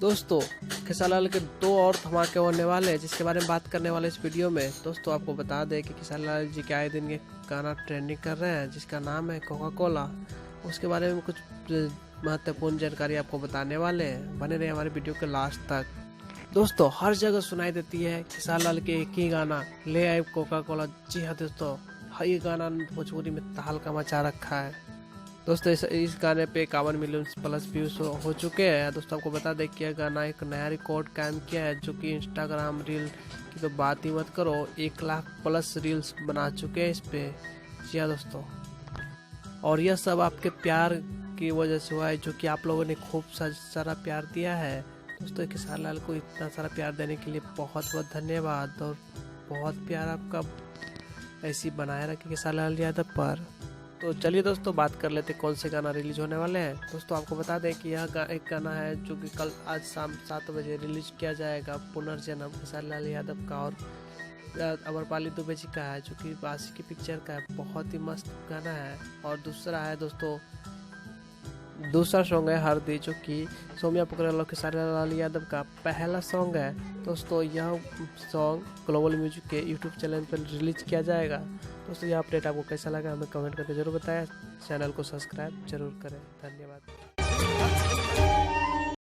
दोस्तों खेसारी लाल के दो और धमाके होने वाले हैं जिसके बारे में बात करने वाले इस वीडियो में। दोस्तों आपको बता दें कि खेसारी लाल जी के आए दिन ये गाना ट्रेंडिंग कर रहे हैं जिसका नाम है कोका कोला। उसके बारे में कुछ महत्वपूर्ण जानकारी आपको बताने वाले हैं, बने रहे हमारे वीडियो के लास्ट तक। दोस्तों हर जगह सुनाई देती है खेसारी लाल के एक ही गाना, ले आए कोका कोला। जी हाँ दोस्तों, ये गाना भोजपुरी में तहलका मचा रखा है। दोस्तों इस गाने पे 51 मिलियन प्लस व्यूज हो चुके हैं। दोस्तों आपको बता दें कि यह गाना एक नया रिकॉर्ड कायम किया है, जो कि इंस्टाग्राम रील की तो बात ही मत करो, 1 लाख प्लस रील्स बना चुके हैं इस पे। जी हाँ दोस्तों, और यह सब आपके प्यार की वजह से हुआ है, जो कि आप लोगों ने खूब सारा प्यार दिया है। दोस्तों खेसारी लाल को इतना सारा प्यार देने के लिए बहुत बहुत धन्यवाद, और बहुत प्यार आपका ऐसी बनाए रखे खेसारी लाल यादव पर। तो चलिए दोस्तों बात कर लेते कौन से गाना रिलीज होने वाले हैं। दोस्तों आपको बता दें कि यह एक गाना है जो कि कल आज शाम 7 बजे रिलीज किया जाएगा, पुनर्जन्म खेसारी लाल यादव का और अमरपाली दुबे जी का है, जो कि बासी की पिक्चर का है। बहुत ही मस्त गाना है। और दूसरा है दोस्तों, दूसरा सॉन्ग है हरदी, जो कि सौम्या पोखरियाल और खेसारी लाल यादव का पहला सॉन्ग है। दोस्तों यह सॉन्ग ग्लोबल म्यूजिक के यूट्यूब चैनल पर रिलीज किया जाएगा। दोस्तों यह अपडेट आपको कैसा लगा हमें कमेंट करके जरूर बताएं। चैनल को सब्सक्राइब जरूर करें। धन्यवाद।